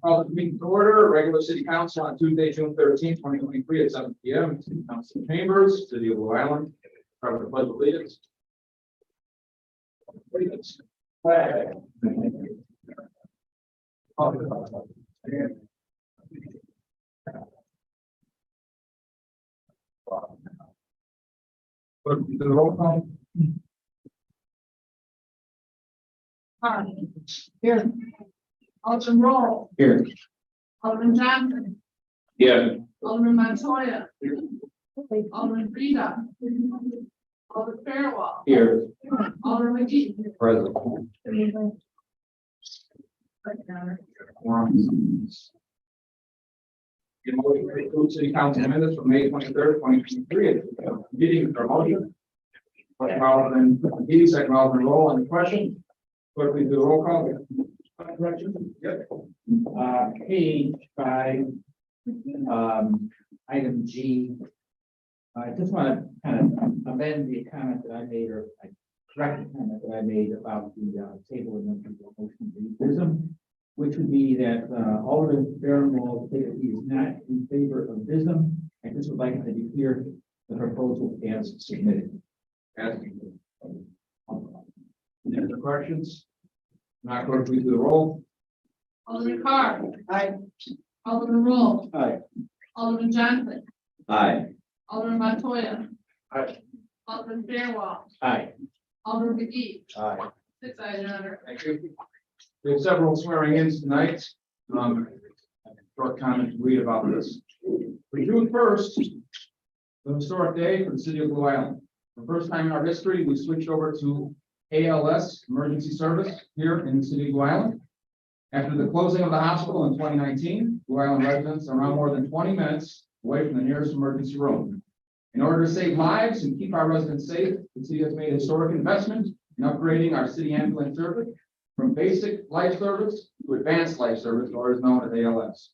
Call the meeting to order, regular city council on Tuesday, June 13th, 2023 at 7 p.m. in City Council Chambers, City of Blue Island. Start with the pledge of allegiance. Flag. The roll call. Here. Alderman Roll. Here. Alderman Johnson. Yeah. Alderman Montoya. Alderman Frida. Alderman Fairwell. Here. Alderman McGee. Present. City Council minutes from May 23rd, 2023. Meeting for motion. First Alderman McGee, second Alderman Roll on the question. Clerk, please do the roll call. Yep. Page 5, item G. I just want to kind of amend the comment that I made, or I correct the comment that I made about the table and then motion vism, which would be that Alderman Fairwell stated he is not in favor of vism. I just would like it to be clear the proposal as submitted. Any other questions? Not clerk, please do the roll. Alderman Carr. Aye. Alderman Roll. Aye. Alderman Johnson. Aye. Alderman Montoya. Aye. Alderman Fairwell. Aye. Alderman McGee. Aye. 6 ayes, Your Honor. Thank you. We have several swearing-ins tonight. Short comment to read about this. For June 1st, the historic day for the city of Blue Island. For the first time in our history, we switched over to ALS, emergency service, here in the city of Blue Island. After the closing of the hospital in 2019, Blue Island residents are now more than 20 minutes away from the nearest emergency room. In order to save lives and keep our residents safe, the city has made a historic investment in upgrading our city ambulance service from basic life service to advanced life service, or is known as ALS.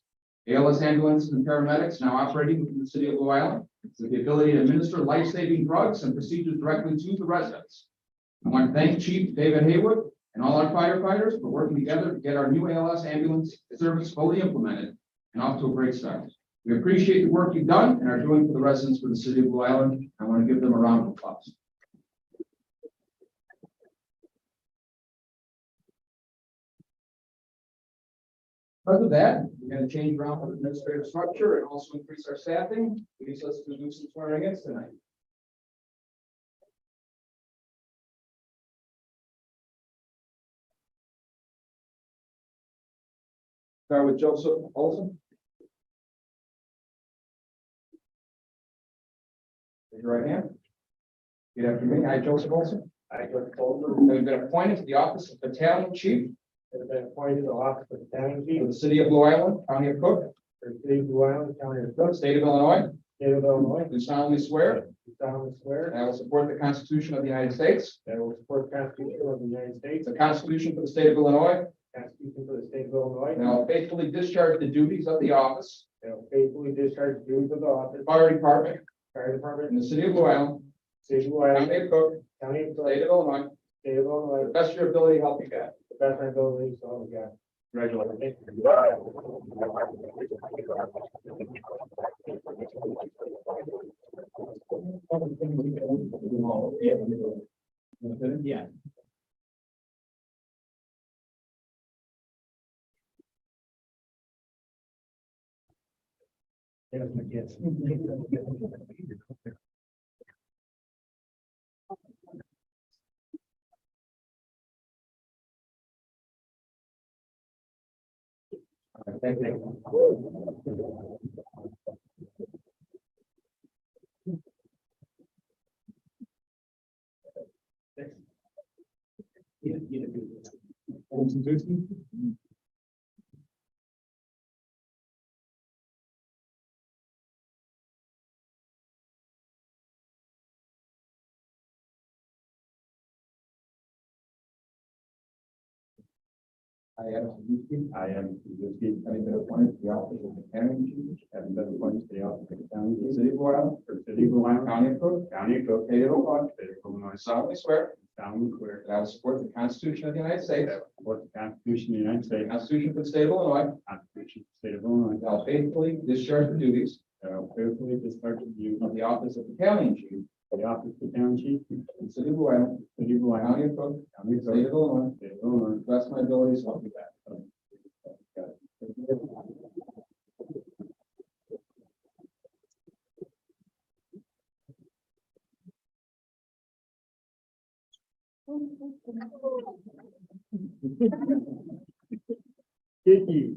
ALS ambulances and paramedics now operating within the city of Blue Island with the ability to administer life-saving drugs and procedures directly to the residents. I want to thank Chief David Haywood and all our firefighters for working together to get our new ALS ambulance service fully implemented and off to a great start. We appreciate the work you've done and are doing for the residents for the city of Blue Island. I want to give them a round of applause. Because of that, we're going to change around the administrative structure and also increase our staffing. Leads us to do some swearing-ins tonight. Start with Joseph Olson. Raise your right hand. Repeat after me. I, Joseph Olson. I, Joseph Olson, Have been appointed to the office of Battalion Chief have been appointed to the office of Battalion Chief for the city of Blue Island, County of Cook, for the city of Blue Island, county of Cook, state of Illinois. state of Illinois. Do solemnly swear Do solemnly swear that I will support the Constitution of the United States, that I will support the Constitution of the United States, the Constitution for the state of Illinois, the Constitution for the state of Illinois, and I will faithfully discharge the duties of the office, and I will faithfully discharge the duties of the office, fire department fire department, in the city of Blue Island, city of Blue Island, County of Cook, county of Cook, state of Illinois, state of Illinois, to the best of your ability, help you God. the best of my ability, so help me God. Congratulations. Thank you. Yeah. There's my kids. Thank you. Olson Tucci. I am Suzuki. Having been appointed to the office of Battalion Chief. Having been appointed to the office of Battalion Chief. City of Blue Island. For the city of Blue Island. County of Cook. County of Cook. State of Illinois. State of Illinois. Solemnly swear. solemnly swear that I will support the Constitution of the United States, that I will support the Constitution of the United the States, Constitution of the State of Illinois, the Constitution of the State of Illinois, that I will faithfully discharge the duties that I will faithfully discharge the duties of the office of Battalion Chief of the office of Battalion Chief, in the City of Blue Island, City of Blue Island, County of Cook, County of State of Illinois, State of Illinois. to the best of my abilities, so help me God. Dickey.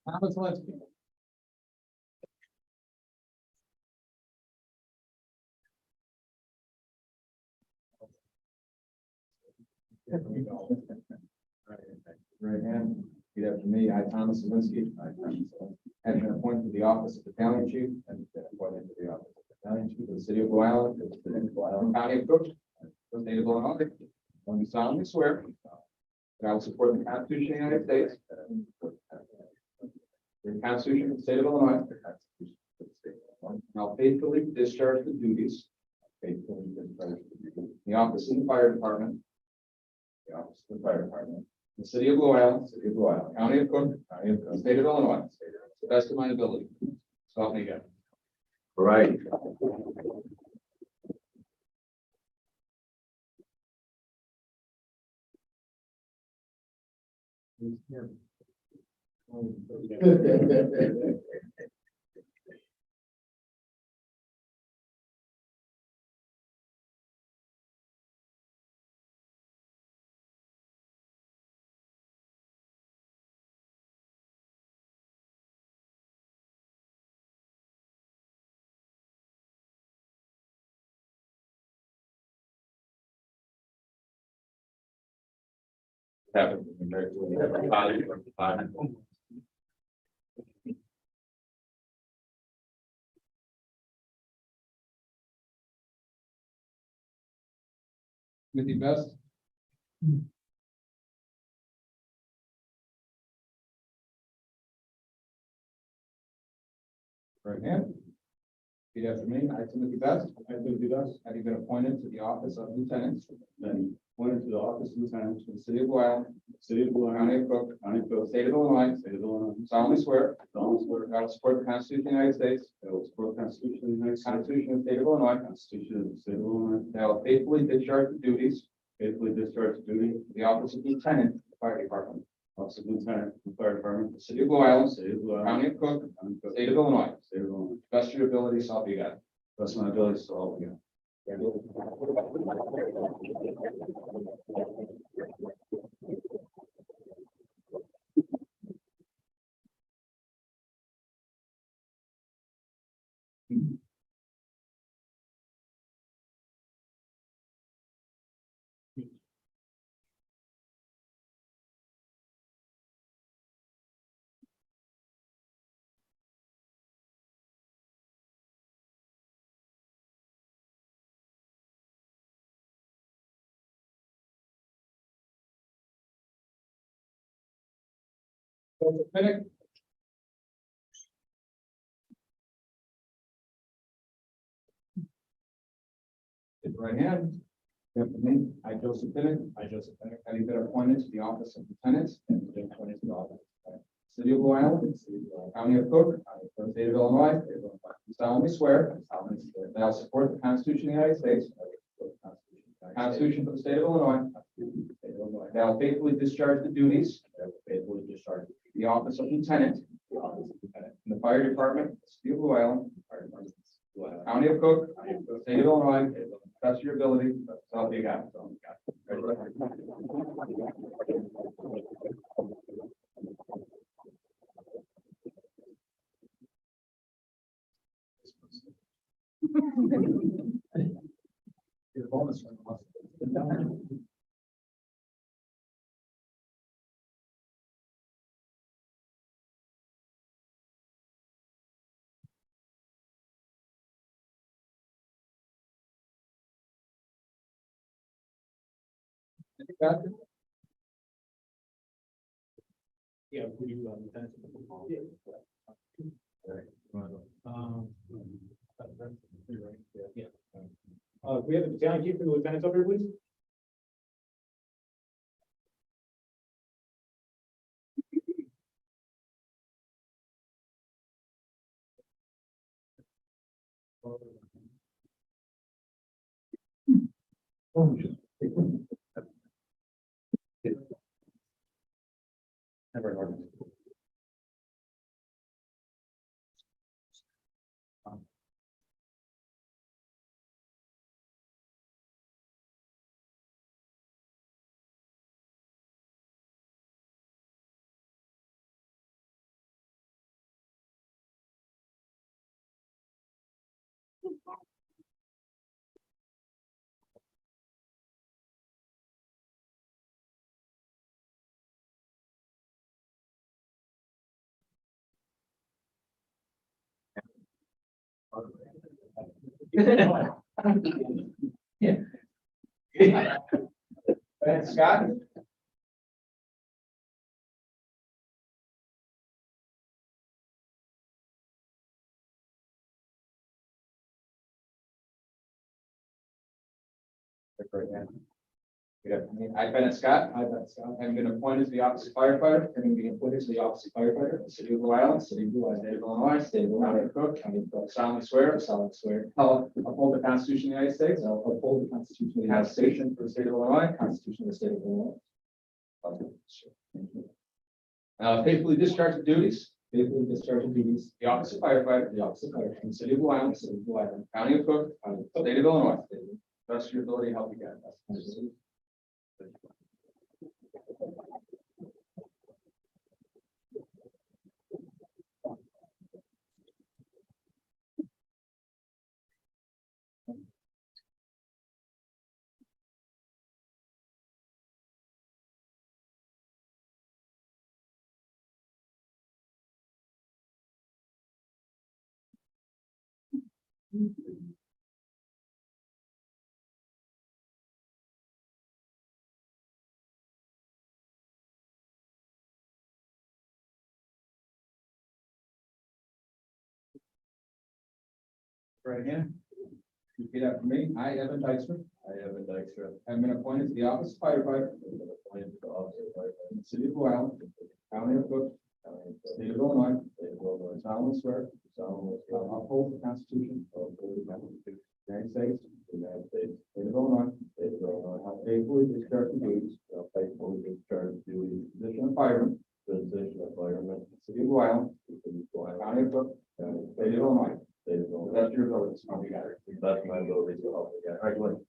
Thomas Linsky. Right hand, repeat after me. I, Thomas Linsky, have been appointed to the office of Battalion Chief and been appointed to the office of Battalion Chief of the City of Blue Island, County of Cook, State of Illinois. I do solemnly swear that I will support the Constitution of the United States, the Constitution of the State of Illinois, and I'll faithfully discharge the duties in the office of the Fire Department, the City of Blue Island, County of Cook, State of Illinois, to the best of my ability. So help me God. Right. With the best. Right hand. Repeat after me. I, Timothy Best. Timothy Best. Having been appointed to the office of Lieutenant Then appointed to the office of Lieutenant in the City of Blue Island, City of Blue County Island, of Cook, County of Cook, State of Illinois, State of Illinois. solemnly swear Solemnly swear that I will support the Constitution of the United States, that I will support the Constitution of the United States, Constitution of the State of Illinois, Constitution of the State of Illinois, that I will faithfully discharge the duties faithfully discharge the duty of the office of Lieutenant, in the Fire Department, Office of Lieutenant in the Fire Department, the City of Blue Island, State of Blue Island, County of Cook, County of Cook, State of Illinois, State of Illinois. best of your ability, so help you God. Best of my abilities, so help me God. Joseph Pinnick. His right hand. After me, I, Joseph Pinnick, having been appointed to the office of Lieutenant and been appointed to the office of City of Blue Island, County of Cook, State of Illinois, do solemnly swear that I will support the Constitution of the United States, the Constitution of the State of Illinois, that I will faithfully discharge the duties of the office of Lieutenant in the Fire Department, City of Blue Island, County of Cook, State of Illinois, best of your ability, so help you God. Your bonus. Got it? Yeah, would you, lieutenant? Yeah. We have the battalion chief and the lieutenants over here, please. Never heard. Yeah. And Scott? Right hand. Yeah, I, Bennett Scott. I, Bennett Scott. Having been appointed to the office of firefighter. Having been appointed to the office of firefighter. in the City of Blue Island. City of Blue Island. State of Illinois. State of Illinois. County of Cook. County of Cook. Solemnly swear. Solemnly swear. I'll uphold the Constitution of the United States. I'll uphold the Constitution of the United States. For the State of Illinois. Constitution of the State of Illinois. Faithfully discharge the duties. Faithfully discharge the duties. The office of firefighter. The office of firefighter. In the City of Blue Island. City of Blue Island. County of Cook. County of Cook. State of Illinois. Best of your ability, help you God. Right hand. Repeat after me. I, Evan Dykstra, I, Evan Dykstra, have been appointed to the office of firefighter appointed to the office of firefighter in the City of Blue Island, County of Cook, State of Illinois. Solemnly swear. solemnly I will uphold the Constitution of the Constitution of the United States, of the United States, State of Illinois. State of Illinois, I will faithfully discharge the duties shall faithfully discharge the duties of the position of fireman of the position of fireman in the City of Blue Island, in the City of Blue Island, County of Cook, County of State of Illinois. State of To the Illinois. best of your abilities. Help you God. To the best of my ability to help you God. Congratulations.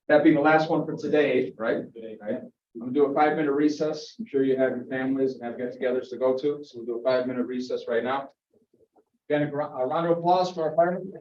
That being the last one for today, right? Right. I'm gonna do a 5-minute recess. I'm sure you have your families and have get-togethers to go to, so we'll do a 5-minute recess right now. Again, a round of applause for our firemen.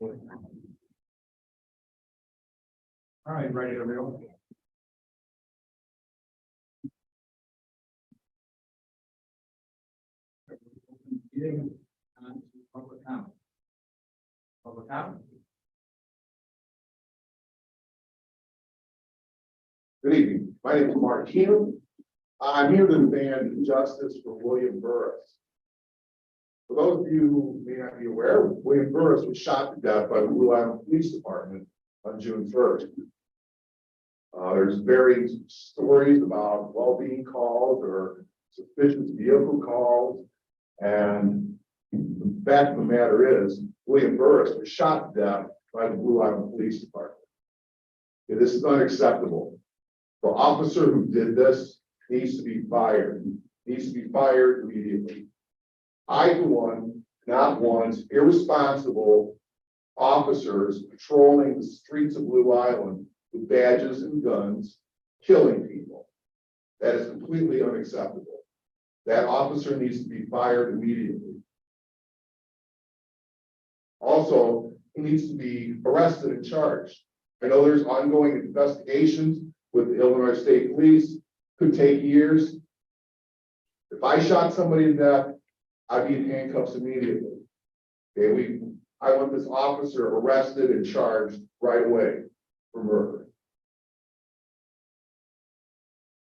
All right, ready to go. Public comment. Public comment. Good evening. My name is Mark Keenum. I'm here to demand justice for William Burris. For those of you who may not be aware, William Burris was shot to death by the Blue Island Police Department on June 1st. There's varied stories about well-being calls or suspicious vehicle calls. And the fact of the matter is, William Burris was shot to death by the Blue Island Police Department. Okay, this is unacceptable. The officer who did this needs to be fired, immediately. I, for one, do not want irresponsible officers patrolling the streets of Blue Island with badges and guns, killing people. That is completely unacceptable. That officer needs to be fired immediately. Also, he needs to be arrested and charged. I know there's ongoing investigations with the Illinois State Police, could take years. If I shot somebody to death, I'd be in handcuffs immediately. Okay, I want this officer arrested and charged right away for murder.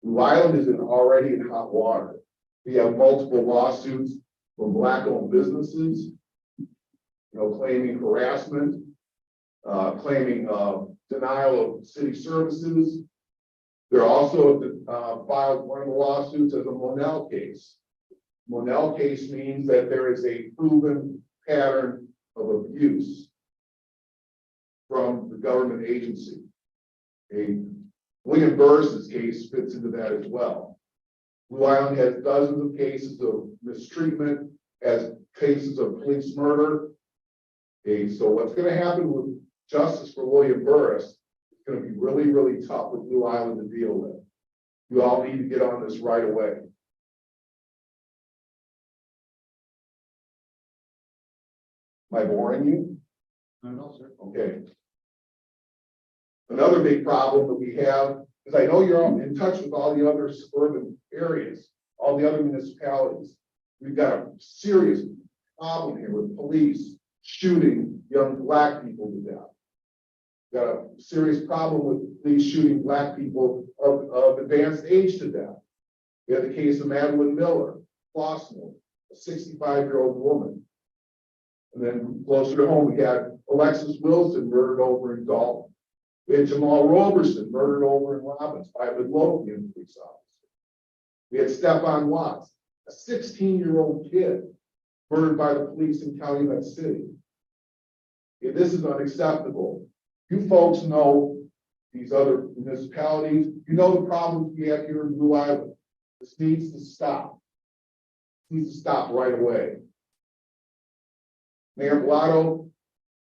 Blue Island is already in hot water. We have multiple lawsuits from Black-owned businesses, claiming harassment, claiming denial of city services. They're also filed one of the lawsuits as a Monell case. Monell case means that there is a proven pattern of abuse from the government agency. William Burris's case fits into that as well. Blue Island has dozens of cases of mistreatment, as cases of police murder. So what's going to happen with justice for William Burris is going to be really, really tough for Blue Island to deal with. You all need to get on this right away. Am I boring you? No, sir. Okay. Another big problem that we have is I know you're in touch with all the other suburban areas, all the other municipalities. We've got a serious problem here with police shooting young Black people to death. We've got a serious problem with police shooting Black people of advanced age to death. We had the case of Madeline Miller, Flossmoor, a 65-year-old woman. And then closer to home, we had Alexis Wilson murdered over in Dalton. We had Jamal Roberson murdered over in Robbins by a Midlothian police officer. We had Stephon Watts, a 16-year-old kid murdered by the police in Calumet City. Okay, this is unacceptable. You folks know these other municipalities. You know the problems we have here in Blue Island. This needs to stop. It needs to stop right away. Mayor Bellato,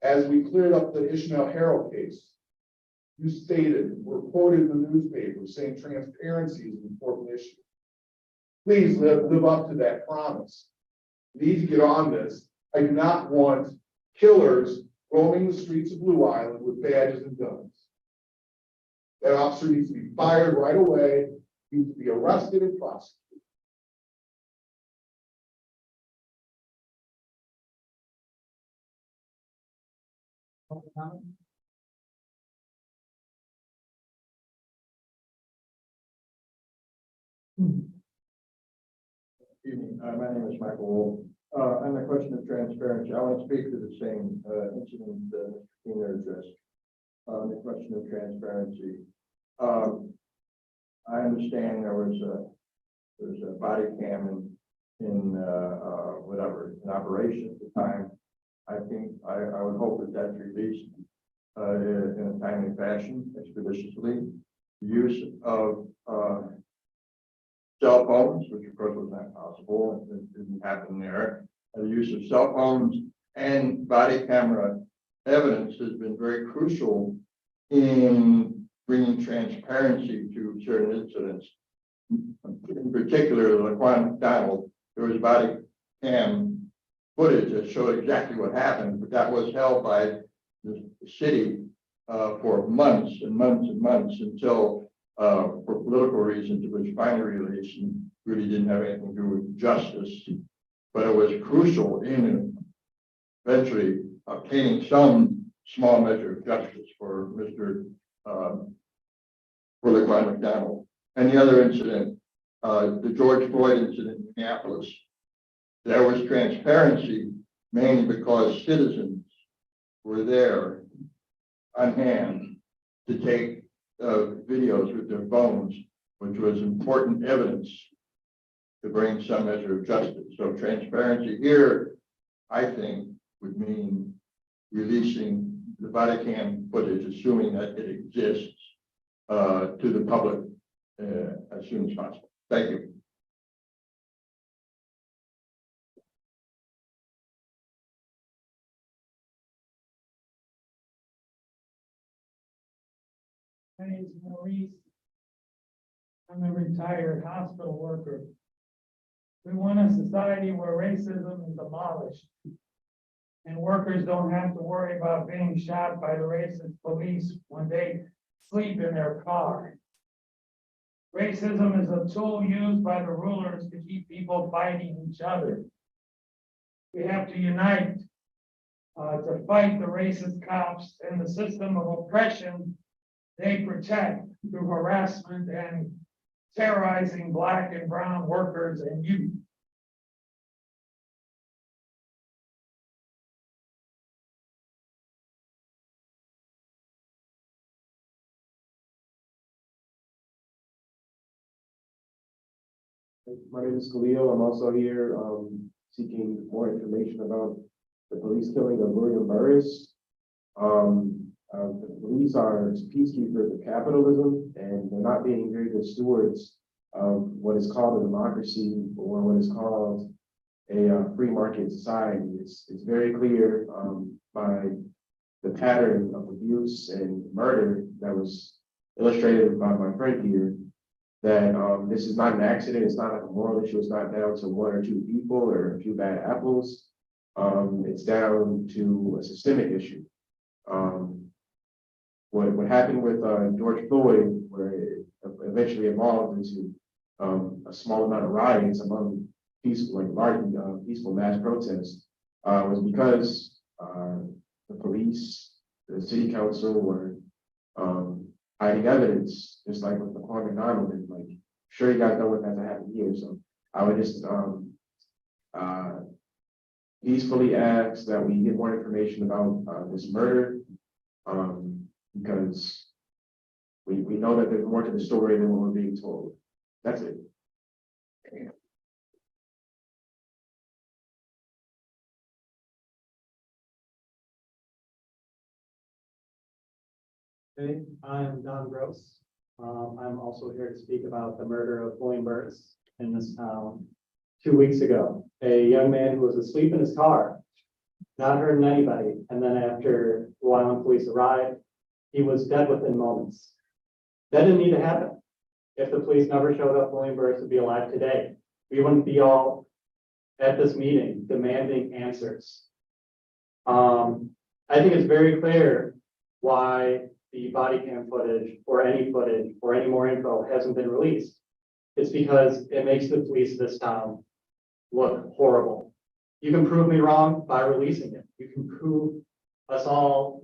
as we cleared up the Ishmael Herald case, you stated, were quoted in the newspaper saying transparency is an important issue. Please live up to that promise. We need to get on this. I do not want killers roaming the streets of Blue Island with badges and guns. That officer needs to be fired right away. He needs to be arrested and prosecuted. Public comment? Evening. My name is Michael Wolf. On the question of transparency, I want to speak to the same incident that Mr. Keener addressed. The question of transparency. I understand there was a body cam in operation at the time. I think I would hope that that's released in a timely fashion, expeditiously. The use of cell phones, which of course was not possible, it didn't happen there. The use of cell phones and body camera evidence has been very crucial in bringing transparency to certain incidents. In particular, Laquan McDonald, there was body cam footage that showed exactly what happened, but that was held by the city for months and months and months until for political reasons, it was finally released and really didn't have anything to do with justice. But it was crucial in eventually obtaining some small measure of justice for Mr. For Laquan McDonald. And the other incident, the George Floyd incident in Minneapolis, there was transparency mainly because citizens were there on hand to take videos with their phones, which was important evidence to bring some measure of justice. So transparency here, I think, would mean releasing the body cam footage, assuming that it exists, to the public as soon as possible. Thank you. My name is Maurice. I'm a retired hospital worker. We want a society where racism is abolished. And workers don't have to worry about being shot by the racist police when they sleep in their car. Racism is a tool used by the rulers to keep people fighting each other. We have to unite to fight the racist cops and the system of oppression they protect through harassment and terrorizing Black and brown workers and youth. My name is Khalil. I'm also here seeking more information about the police killing of William Burris. The police are peacekeepers of capitalism, and they're not being very good stewards of what is called a democracy or what is called a free market society. It's very clear by the pattern of abuse and murder that was illustrated by my friend here, that this is not an accident. It's not like a moral issue. It's not down to one or two people or a few bad apples. It's down to a systemic issue. What happened with George Floyd, where it eventually evolved into a small amount of riots among peaceful, peaceful mass protests, was because the police, the city council were hiding evidence, just like with Laquan McDonald. And like, sure, you guys know what has happened here. So I would just peacefully ask that we get more information about this murder, because we know that there's more to the story than what we're being told. That's it. Hey, I'm Don Gross. I'm also here to speak about the murder of William Burris in this town 2 weeks ago. A young man who was asleep in his car, not hurting anybody, and then after Blue Island police arrived, he was dead within moments. That didn't need to happen. If the police never showed up, William Burris would be alive today. We wouldn't be all at this meeting demanding answers. I think it's very clear why the body cam footage or any more info hasn't been released. It's because it makes the police of this town look horrible. You can prove me wrong by releasing it. You can prove us all,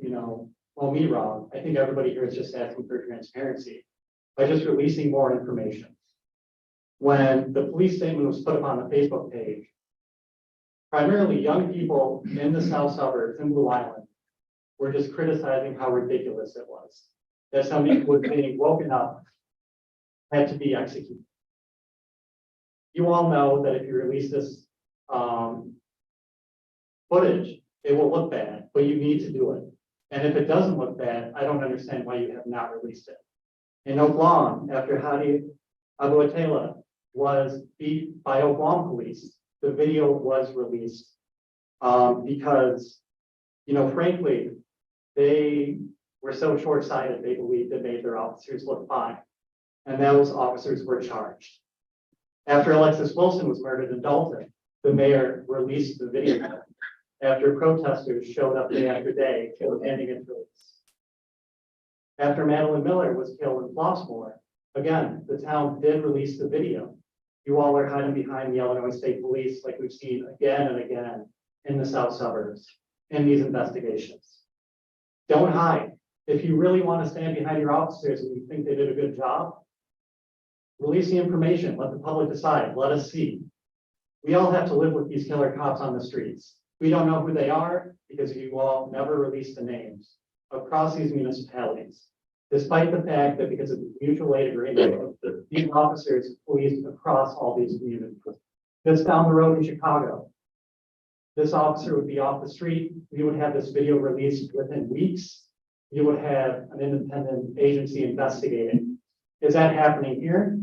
well, me wrong. I think everybody here is just asking for transparency by just releasing more information. When the police statement was put up on the Facebook page, primarily young people in the south suburbs in Blue Island were just criticizing how ridiculous it was. That somebody who was being woken up had to be executed. You all know that if you release this footage, it will look bad, but you need to do it. And if it doesn't look bad, I don't understand why you have not released it. In Oak Lawn, after Hadi Abu Atela was beat by Oak Lawn police, the video was released because, frankly, they were so short-sighted, they believed it made their officers look fine. And those officers were charged. After Alexis Wilson was murdered in Dalton, the mayor released the video. after protesters showed up day after day demanding its release. After Madeline Miller was killed in Flossmoor, again, the town did release the video. You all are hiding behind the Illinois State Police like we've seen again and again in the south suburbs in these investigations. Don't hide. If you really want to stand behind your officers and you think they did a good job, release the information, let the public decide, let us see. We all have to live with these killer cops on the streets. We don't know who they are because you all never released the names across these municipalities. Despite the fact that because of the mutual aid agreement, these officers policed across all these communities. Just down the road in Chicago, this officer would be off the street. We would have this video released within weeks. You would have an independent agency investigating. Is that happening here?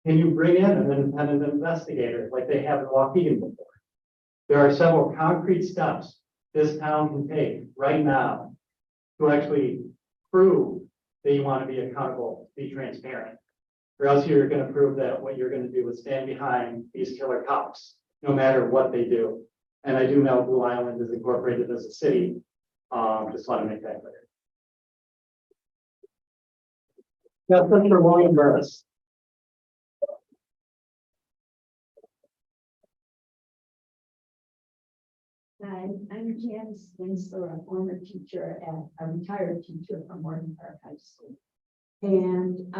Can you bring in an independent investigator like they have in Waukegan before? There are several concrete steps this town can take right now to actually prove that you want to be accountable, be transparent. Or else you're going to prove that what you're going to do is stand behind these killer cops, no matter what they do. And I do know Blue Island is incorporated as a city. Just want to make that clear. That's for William Burris. Hi, I'm Janice Winslow, a former teacher a retired teacher from Morton Park High School. And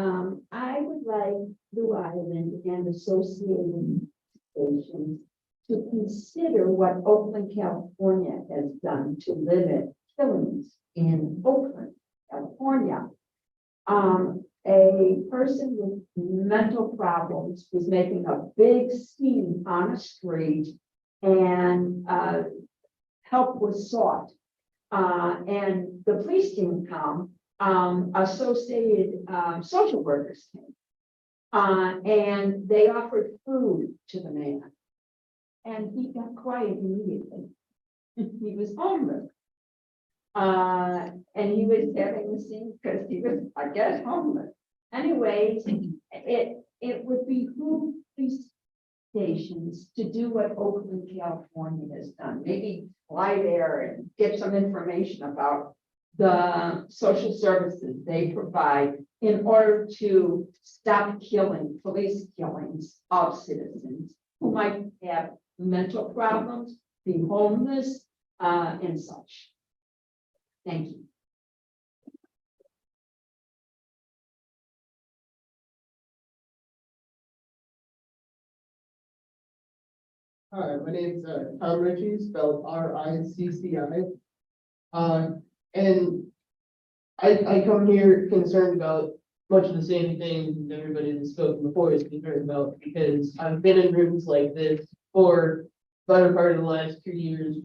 I would like Blue Island and associated stations to consider what Oakland, California has done to limit killings in Oakland, California. A person with mental problems was making a big scene on a street, and help was sought. And the police didn't come, associated social workers came. And they offered food to the man. And he got quiet immediately. He was homeless. And he was having the scene because he was, I guess, homeless. Anyways, it would behoove these stations to do what Oakland, California has done. Maybe fly there and get some information about the social services they provide in order to stop killing, police killings of citizens who might have mental problems, be homeless, and such. Thank you. Hi, my name's Tom Ritchie, spelled R-I-C-C-I. And I come here concerned about much of the same thing everybody that's spoken before is concerned about, because I've been in rooms like this for the better part of the last 2 years,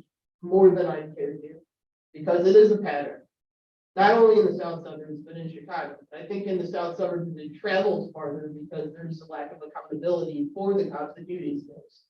more than I care to, because it is a pattern. Not only in the south suburbs, but in Chicago. I think in the south suburbs, it travels farther because there's a lack of accountability for the cops that do these things.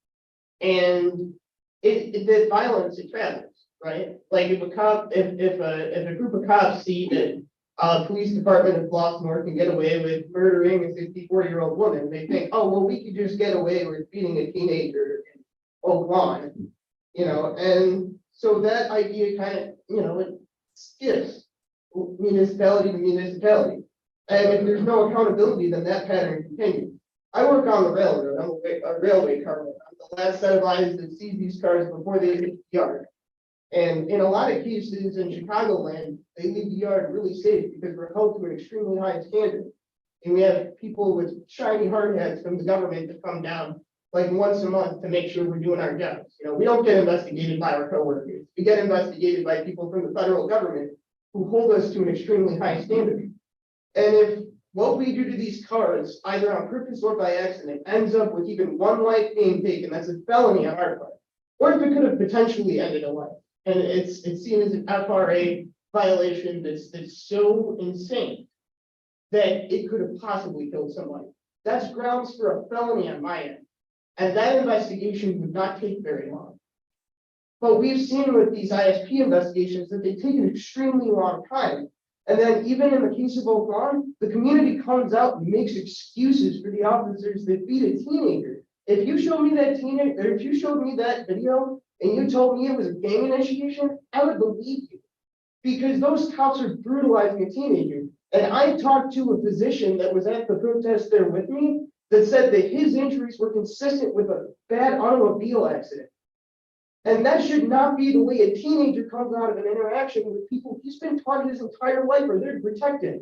And the violence, it travels, right? Like if a cop, if a group of cops see that police department in Flossmoor can get away with murdering a 64-year-old woman, they think, oh, well, we could just get away with beating a teenager in Oak Lawn, and so that idea kind of, it skips municipality to municipality. And if there's no accountability, then that pattern continues. I work on the railroad, I'm a railway carman. I'm the last set of eyes that sees these cars before they hit the yard. And in a lot of cases in Chicagoland, they leave the yard really safe because we're held to an extremely high standard. And we have people with shiny hard hats from the government that come down like once a month to make sure we're doing our jobs. We don't get investigated by our coworkers. We get investigated by people from the federal government who hold us to an extremely high standard. And if what we do to these cars, either on purpose or by accident, ends up with even one life being taken, that's a felony on our part. Or if it could have potentially ended a life. And it's seen as an FRA violation that's so insane that it could have possibly killed somebody. That's grounds for a felony on my end. And that investigation would not take very long. But we've seen with these ISP investigations that they take an extremely long time. And then even in the case of Oak Lawn, the community comes out and makes excuses for the officers that beat a teenager. If you show me that teenager, or if you showed me that video and you told me it was a gang initiation, I would believe you. Because those cops are brutalizing a teenager. And I talked to a physician that was at the protest there with me that said that his injuries were consistent with a bad automobile accident. And that should not be the way a teenager comes out of an interaction with people he's been taught his entire life or they're protected.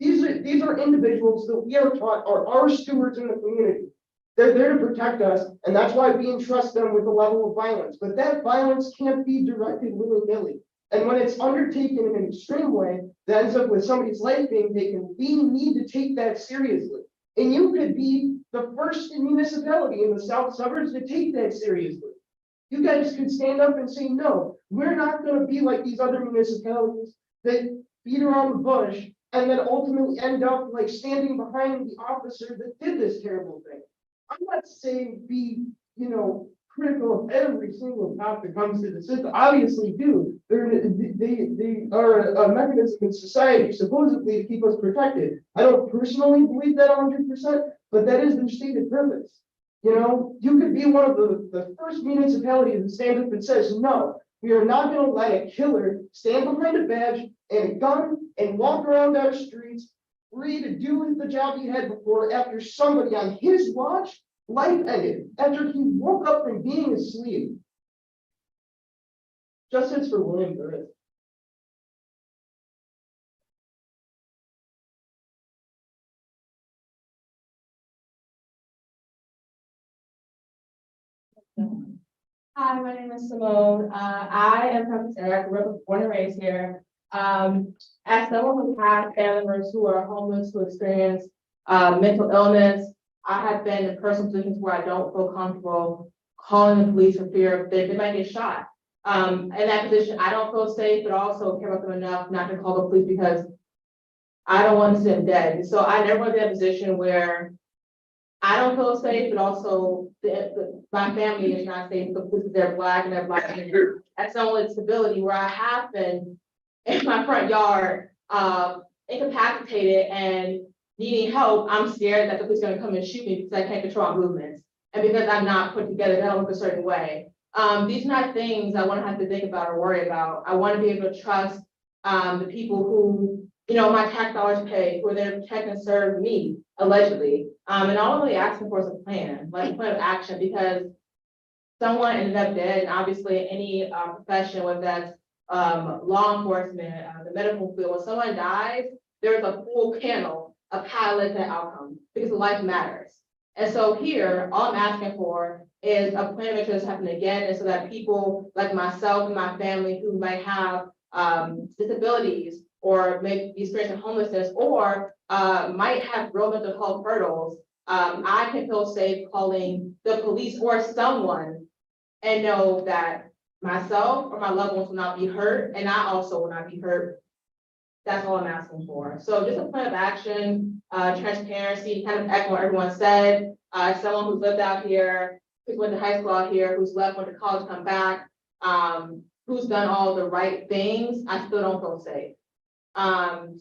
These are individuals that we are taught are our stewards in the community. They're there to protect us, and that's why we entrust them with a level of violence. But that violence can't be directed willy-nilly. And when it's undertaken in an extreme way that ends up with somebody's life being taken, we need to take that seriously. And you could be the first municipality in the south suburbs to take that seriously. You guys could stand up and say, no, we're not going to be like these other municipalities that beat around the bush and then ultimately end up like standing behind the officer that did this terrible thing. I'm not saying be, critical of every single cop that comes to the system. Obviously do. They are a mechanism in society supposedly to keep us protected. I don't personally believe that 100%, but that is their stated purpose. You could be one of the first municipalities that stands up and says, no, we are not going to let a killer stand behind a badge and a gun and walk around our streets free to do the job he had before after somebody on his watch life ended after he woke up from being asleep. Justice for William Burris. Hi, my name is Simone. I am from Sarah, born and raised here. As someone who has family members who are homeless, who experience mental illness, I have been in personal positions where I don't feel comfortable calling the police for fear that they might get shot. In that position, I don't feel safe, but also care about them enough not to call the police because I don't want to see them dead. So I never want to be in a position where I don't feel safe, but also my family is not safe because they're Black and they're Black. That's the only stability where I have been in my front yard, incapacitated and needing help. I'm scared that the police are going to come and shoot me because I can't control my movements and because I'm not put together, that I look a certain way. These are not things I want to have to think about or worry about. I want to be able to trust the people who, my tax dollars pay, who are there to protect and serve me, allegedly. And all I'm really asking for is a plan, like a plan of action, because someone ended up dead, and obviously any profession, whether that's law enforcement, the medical field, when someone dies, there's a full panel of how to let that outcome, because life matters. And so here, all I'm asking for is a plan to make sure this happens again, and so that people like myself and my family who might have disabilities or may be experiencing homelessness or might have real mental health hurdles, I can feel safe calling the police or someone and know that myself or my loved ones will not be hurt, and I also will not be hurt. That's all I'm asking for. So just a plan of action, transparency, kind of echo what everyone said. Someone who's lived out here, who's went to high school out here, who's left, went to college, come back, who's done all the right things, I still don't feel safe.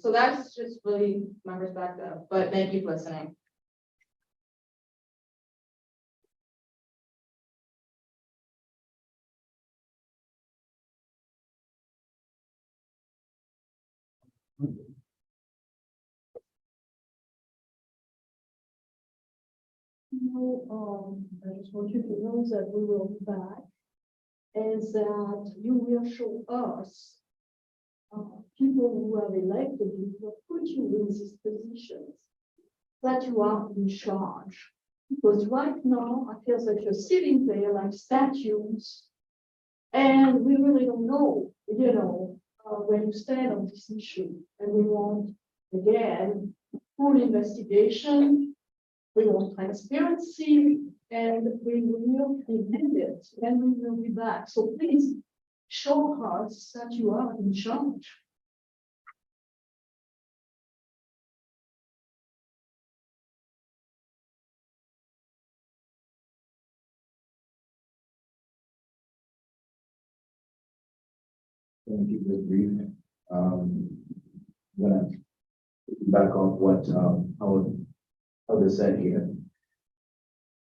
So that's just really my perspective, but thank you for listening. I just want you to know that we will be back and that you will show us people who have elected you, who have put you in these positions, that you are in charge. Because right now, I feel that you're sitting there like statues, and we really don't know, where you stand on this issue. And we want, again, full investigation, we want transparency, and we will demand it, and we will be back. So please show us that you are in charge. Thank you for the brief. I'm gonna back off what how said here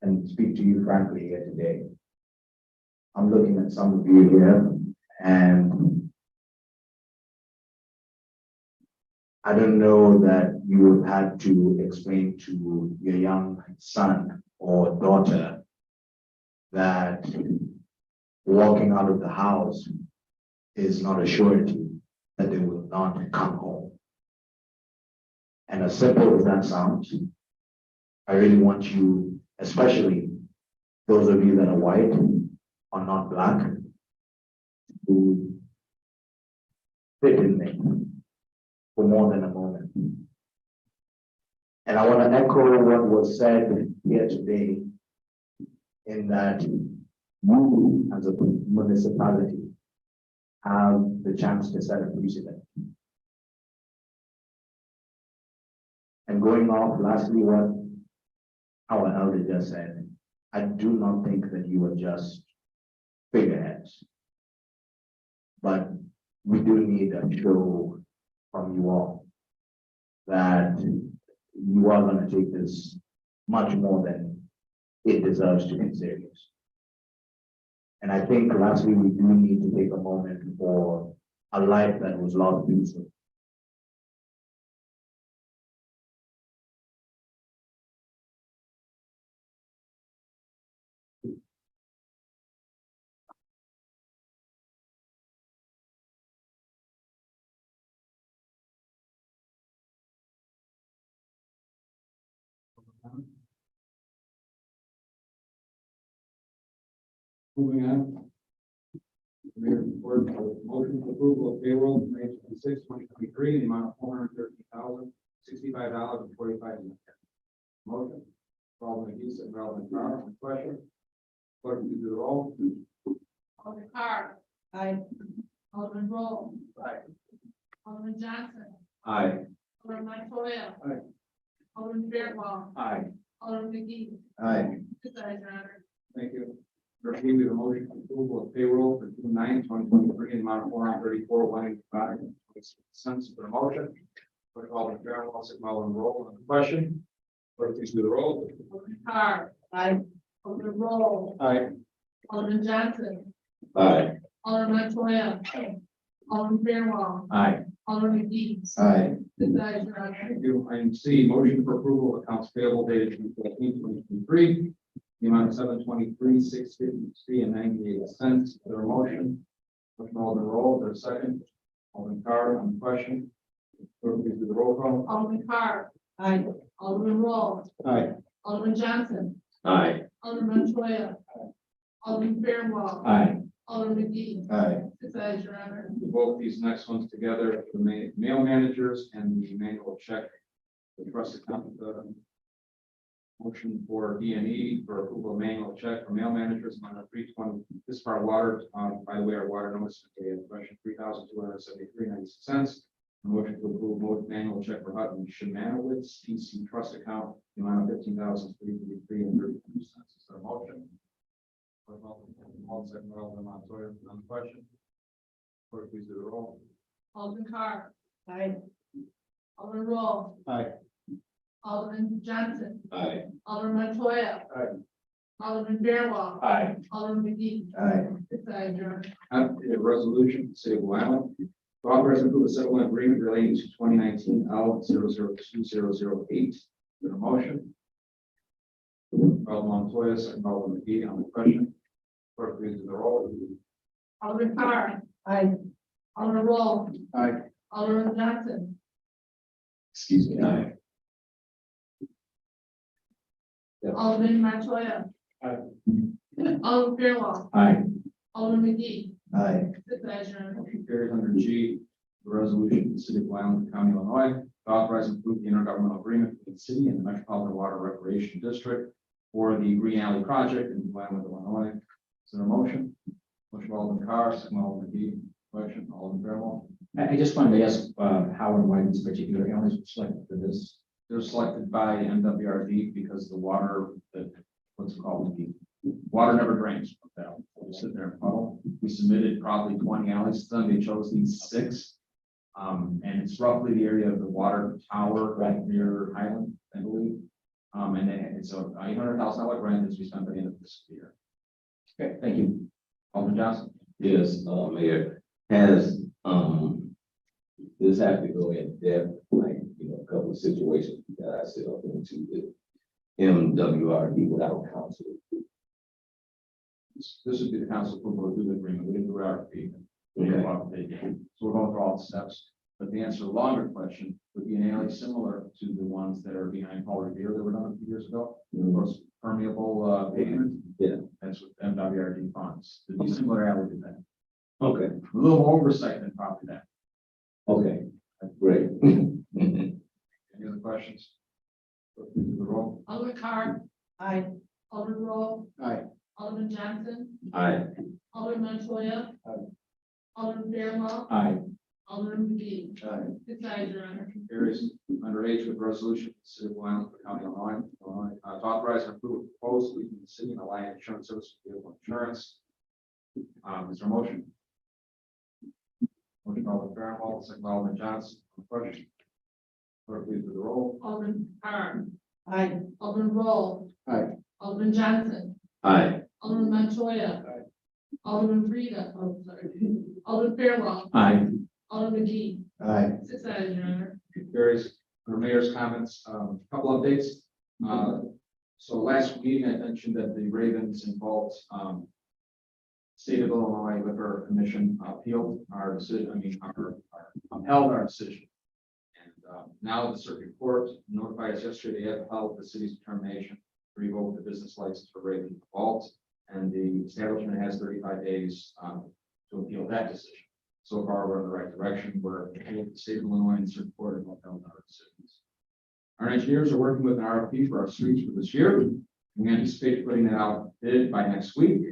and speak to you frankly here today. I'm looking at some of you here, and I don't know that you have had to explain to your young son or daughter that walking out of the house is not a surety that they will not come home. And as simple as that sounds, I really want you, especially those of you that are white or not black, to sit in there for more than a moment. And I want to echo what was said here today, in that you as a municipality have the chance to set a precedent. And going off lastly what our elder just said, I do not think that you are just figureheads. But we do need a show from you all that you are going to take this much more than it deserves to be serious. And I think lastly, we do need to take a moment for a life that was lost peacefully. Moving on. Mayor report for motion for approval of payroll for May 26, 2023, in the amount of $413,065.45. Motion. Alderman McGee, second by Alderman Carr. On the question. Clerk, please do the roll. Alderman Carr. Aye. Alderman Roll. Aye. Alderman Johnson. Aye. Alderman Montoya. Aye. Alderman Fairwell. Aye. Alderman McGee. Aye. Six ayes, Your Honor. Thank you. Clerk, we have a motion for approval of payroll for June 9, 2023, in the amount of $434,185.06 for the motion. Clerk, Alderman Fairwell, second by Alderman Roll. On the question. Clerk, please do the roll. Alderman Carr. Aye. Alderman Roll. Aye. Alderman Johnson. Aye. Alderman Montoya. Alderman Fairwell. Aye. Alderman McGee. Aye. Six ayes, Your Honor. Thank you. Item C, motion for approval of accounts payable dated June 14, 2023. The amount of $723,653.98. Is there a motion? Motion Alderman Roll, is there a second? Alderman Carr on the question. Clerk, please do the roll call. Alderman Carr. Aye. Alderman Roll. Aye. Alderman Johnson. Aye. Alderman Montoya. Alderman Fairwell. Aye. Alderman McGee. Aye. Six ayes, Your Honor. We vote these next ones together, the mail managers and the manual check. The trust account, motion for D&E for approval of manual check for mail managers, amount of 320. This is for our water, by the way, our water notice, we have question $3,273.96. Motion to approve manual check for Hutton Shemanowitz TC trust account, the amount of $15,333.32. Is there a motion? All second, Alderman Montoya on the question. Clerk, please do the roll. Alderman Carr. Aye. Alderman Roll. Aye. Alderman Johnson. Aye. Alderman Montoya. Aye. Alderman Fairwell. Aye. Alderman McGee. Aye. Six ayes, Your Honor. A resolution, for the City of Blue Island, to authorize and approve a settlement agreement relating to 2019 L002008. With a motion. Alderman Montoya, second by Alderman McGee on the question. Clerk, please do the roll. Alderman Carr. Aye. Alderman Roll. Aye. Alderman Johnson. Excuse me. Aye. Alderman Montoya. Aye. Alderman Fairwell. Aye. Alderman McGee. Aye. Six ayes, Your Honor. Motion carries under G, the resolution of the City of Blue Island, County, Illinois, to authorize and approve the intergovernmental agreement between the city and the Metropolitan Water Recreation District for the Green Alley project in Blue Island, Illinois. Is there a motion? Motion by Alderman Carr, second by Alderman McGee. Question, Alderman Fairwell. I just wanted to ask, how and why these particular areas were selected for this. They're selected by MWRD because the water, what's it called, the water never drains. We sit there and puddle. We submitted probably 20 alleys to them. They chose these 6. And it's roughly the area of the water tower right near Highland, I believe. And then it's a $800,000 grant as we spent by the end of this year. Okay, thank you. Alderman Johnson. Yes, Mayor, has, this have to go in depth, like, a couple of situations that I set up into the MWRD without counsel. This would be the council approval to do the agreement. We didn't do our fee. Okay. So we're going through all the steps. But the answer to the longer question would be an alley similar to the ones that are behind Paul Revere that were done a few years ago. Of course, permeable pavement. Yeah. That's what MWRD funds. It'd be similar alley to that. Okay, A little more oversight than probably that. okay, great. Any other questions? Clerk, please do the roll. Alderman Carr. Aye. Alderman Roll. Aye. Alderman Johnson. Aye. Alderman Montoya. Aye. Alderman Fairwell. Aye. Alderman McGee. Aye. 6 ayes, Your Honor. Carries under H with resolution, City of Blue Island, County of Illinois, to authorize and approve a proposal between the city and Alliant Insurance Service for vehicle insurance. Is there a motion? Motion by Alderman Fairwell, second by Alderman Johnson. On the question. Clerk, please do the roll. Alderman Carr. Aye. Alderman Roll. Aye. Alderman Johnson. Aye. Alderman Montoya. Aye. Alderman Frida, oh, sorry. Alderman Fairwell. Aye. Alderman McGee. Aye. 6 ayes, Your Honor. Carries under mayor's comments, couple updates. So last meeting, I mentioned that the Ravens involved, State of Illinois Liquor Commission appealed our decision, upheld our decision. And now the circuit court notified us yesterday they have held the city's determination to revoke the business license for Raven Vault. And the establishment has 35 days to appeal that decision. So far, we're in the right direction. We're the state of Illinois and circuit court have upheld our decisions. Our engineers are working with an RFP for our streets for this year. We anticipate putting that out bid by next week,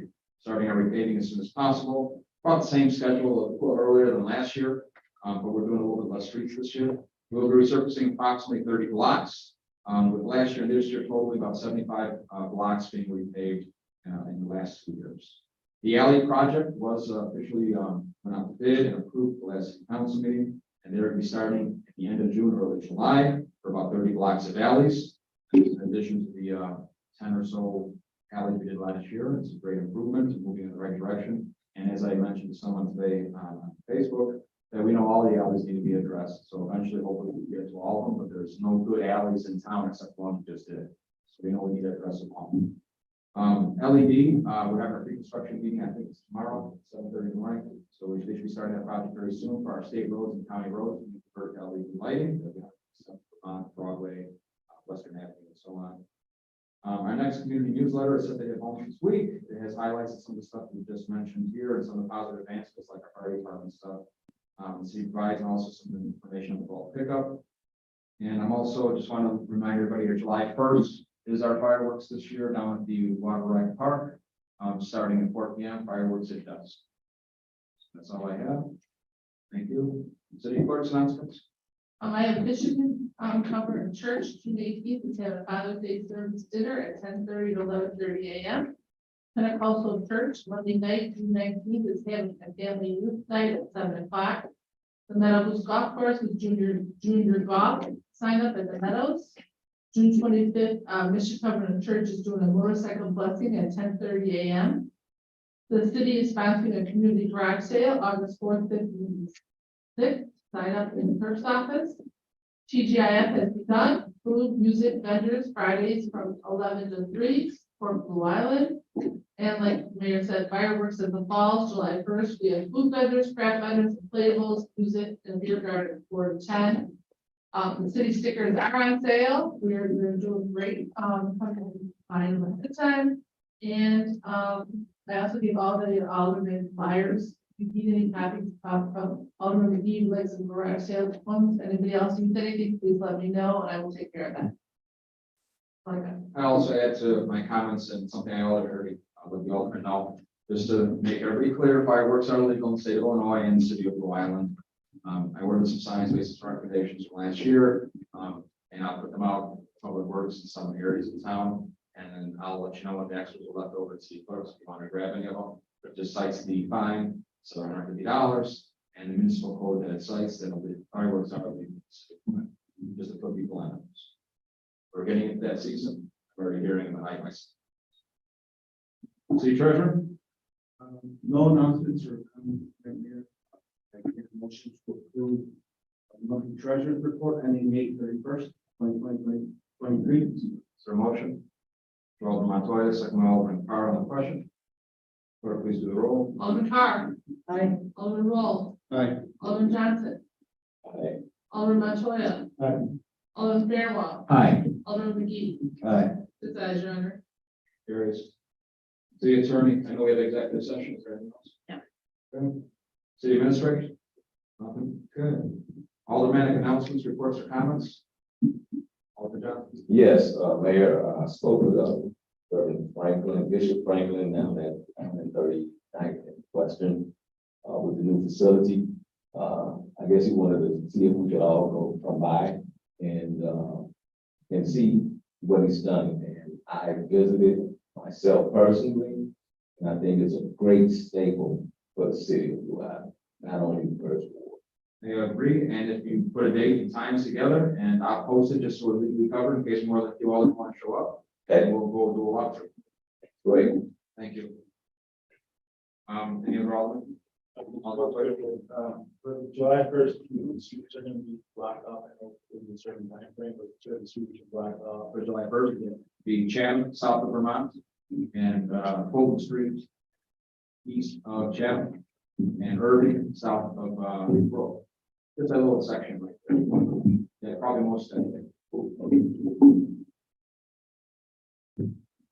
starting our repaving as soon as possible. About the same schedule, a little earlier than last year, but we're doing a little bit less streets this year. We'll be resurfacing approximately 30 blocks. With last year and this year, totally about 75 blocks being repaved in the last 2 years. The alley project was officially went out to bid and approved the last city council meeting, and they're going to be starting at the end of June, early July, for about 30 blocks of alleys. In addition to the 10 or so alleys we did last year, it's a great improvement, and moving in the right direction. And as I mentioned to someone today on Facebook, that we know all the alleys need to be addressed. So eventually, hopefully, we get to all of them, but there's no good alleys in town except the one we just did. So we know we need to address them all. LED, we're having our pre-construction meeting, I think it's tomorrow, 7:30 in the morning. So we should be starting that project very soon for our state roads and county roads. We convert to LED lighting, on Broadway, Western Avenue, and so on. Our next community newsletter is set to hit home this week. It has highlights of some of the stuff we just mentioned here and some of the positive advancements like our fire department stuff. So it provides also some information on the bulk pickup. And I'm also just want to remind everybody here, July 1st is our fireworks this year down at the Waterwright Park, starting at 4 p.m. Fireworks at dusk. That's all I have. Thank you. City clerk's announcements. I have Michigan, Comfort Church, June 18th, is having a Father's Day service dinner at 10:30 to 11:30 a.m. Pentecostal Church, Monday night, June 19th, is having a family youth night at 7 o'clock. The Meadows Golf Course is junior golf, sign up at the Meadows. June 25th, Michigan Covenant Church is doing a motorcycle blessing at 10:30 a.m. The city is sponsoring a community garage sale August 4th, 5th, and 6th. Sign up in the clerk's office. TGIF has begun. Food, music, vendors, Fridays from 11 to 3 for Blue Island. And like the Mayor said, fireworks in the fall, July 1st. We have food vendors, craft vendors, inflatables, music, and beer garden at 4 to 10. The city stickers are on sale. We're doing great. Come and find them at the time. And I also give all the alderman flyers. If you need any copies from Alderman McGee, like some garage sales ones, anybody else needs anything, please let me know and I will take care of that. Okay. I also add to my comments and something I already heard with the alderman now, just to make everybody clear, fireworks are illegal in the state of Illinois and the city of Blue Island. I ordered some science-based recommendations from last year, and I'll put them out public works in some areas of town, and then I'll let you know what the extras are left over at city clerks if you want to grab any of them. But just cites the fine, $750, and the municipal code that it cites that the fireworks are illegal. Just to put people on. We're getting into that season. I'm already hearing the hype myself. City treasurer. No announcements or I make a motion to approve the monthly treasurer's report ending May 31st, 2023. Is there a motion? Alderman Montoya, second by Alderman Carr on the question. Clerk, please do the roll. Alderman Carr. Aye. Alderman Roll. Aye. Alderman Johnson. Aye. Alderman Montoya. Aye. Alderman Fairwell. Aye. Alderman McGee. Aye. Six ayes, your honor. Carries. City attorney, I know we have executive session. Is there anything else? No. Okay. City administrator? Nothing. Good. Aldermanic announcements, reports, or comments? Alderman Johnson. Yes, Mayor, I spoke with, Reverend Franklin, Bishop Franklin, down at 39th and Western, with the new facility. I guess he wanted to see if we could all go come by and see what he's done. And I visited myself personally, and I think it's a great staple for the city of Blue Island, not only the first ward. I agree, and if you put a date and times together, and I'll post it just so we're legally covered in case more than a few others want to show up, and we'll go do a walkthrough. Great. Thank you. Any other Alderman? For July first, the streets are gonna be blocked off, I know in a certain time frame, but certain streets are blocked off. For July 1st, the Chatham, south of Vermont, and Fulton Street, east of Chatham, and Irving, south of Grove. Just a little section right there. Yeah, probably most anything. All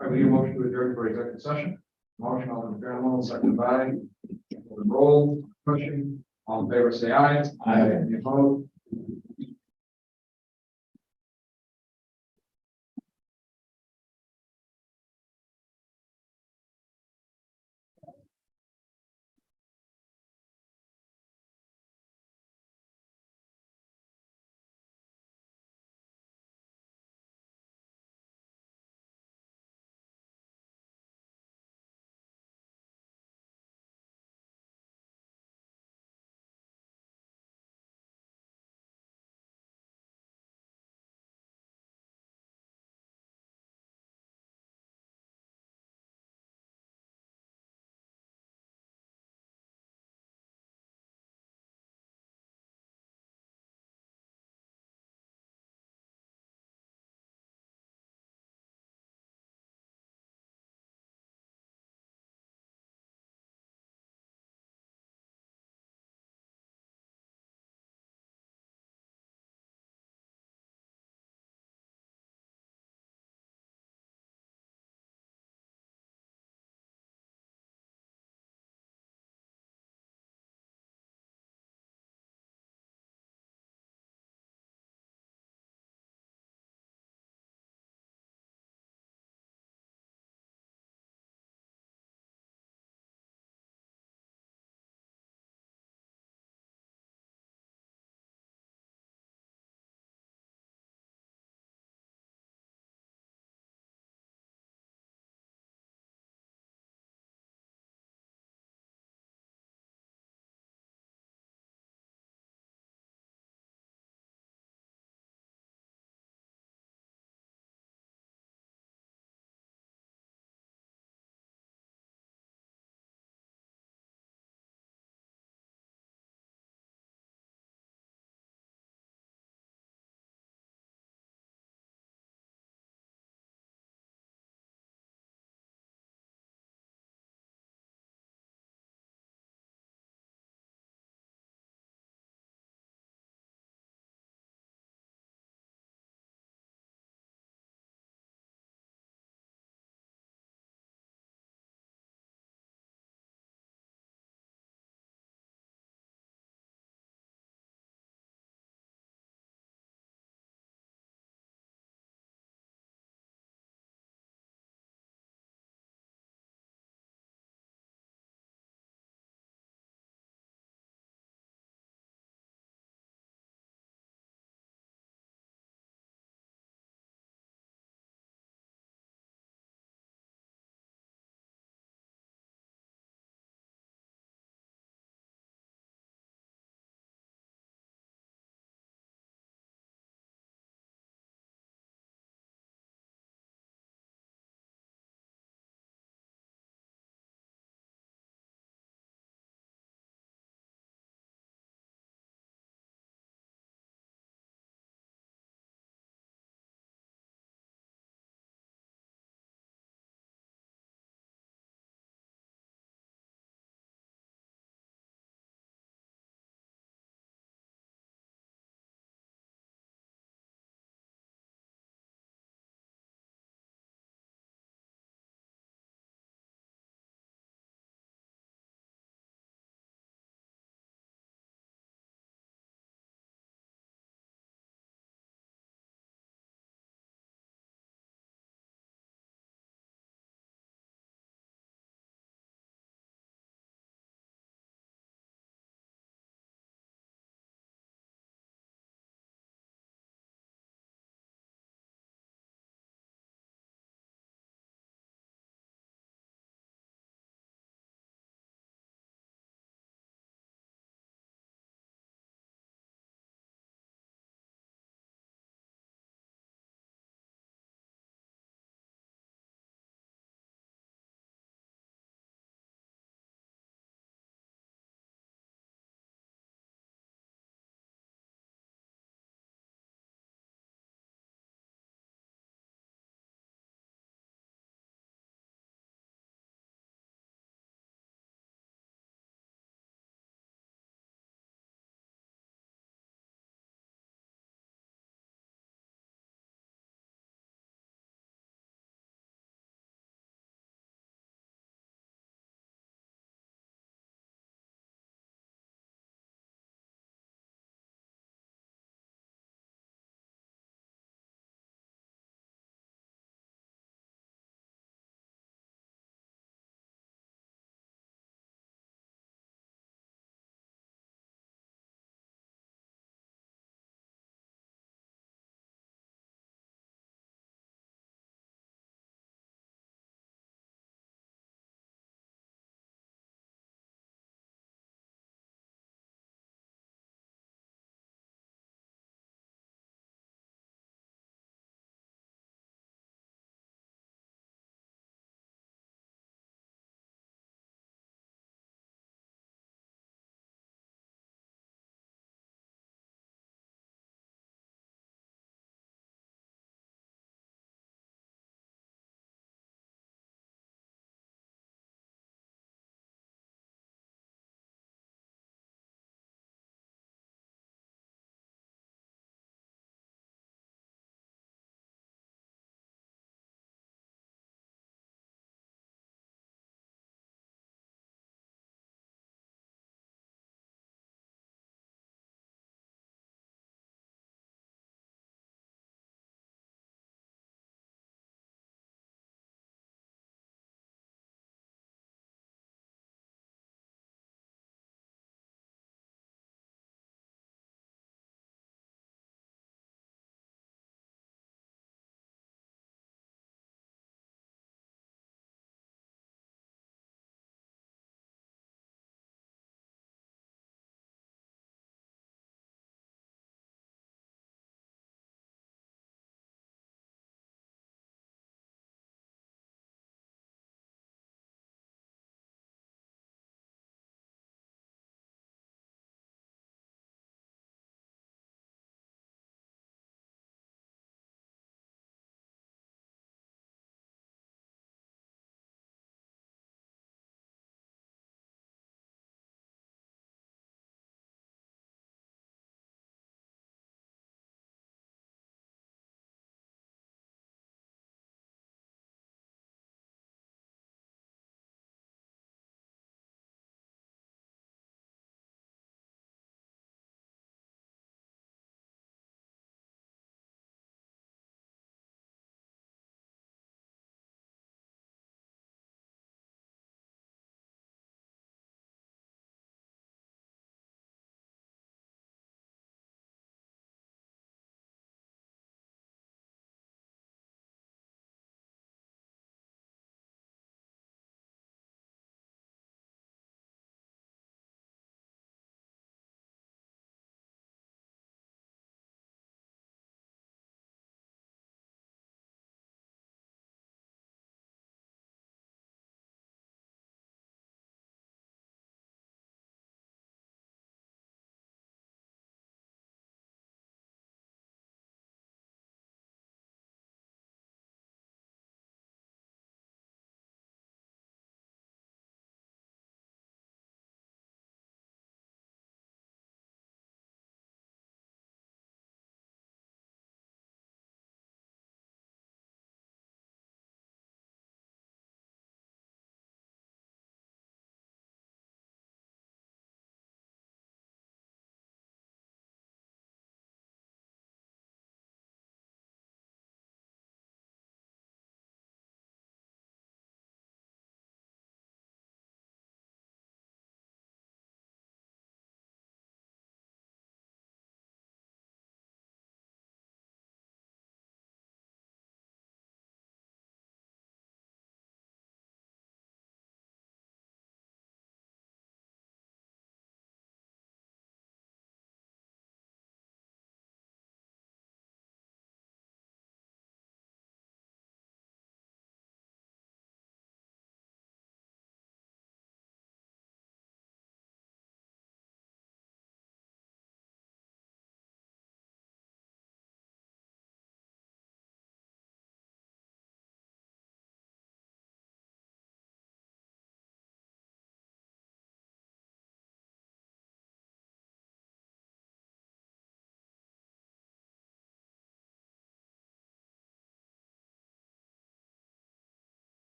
right, we need a motion to adjourn for executive session. Motion, Alderman Fairwell, second by Alderman Roll. Question, all in favor, say aye. Aye. Any opposed?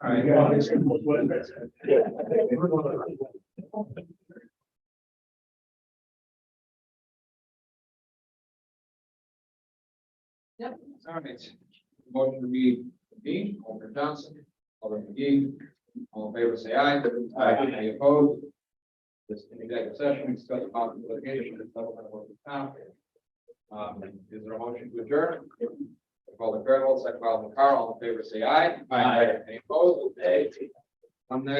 All right. Yep. All right. Motion to be convened, Alderman Johnson, Alderman McGee, all in favor, say aye. Aye. Any opposed? This executive session, we discuss possible litigation and settlement of workers' comp. Is there a motion to adjourn? Call the Fairwell, second by Alderman Carl, all in favor, say aye. Aye. Any opposed? Nay. Come next.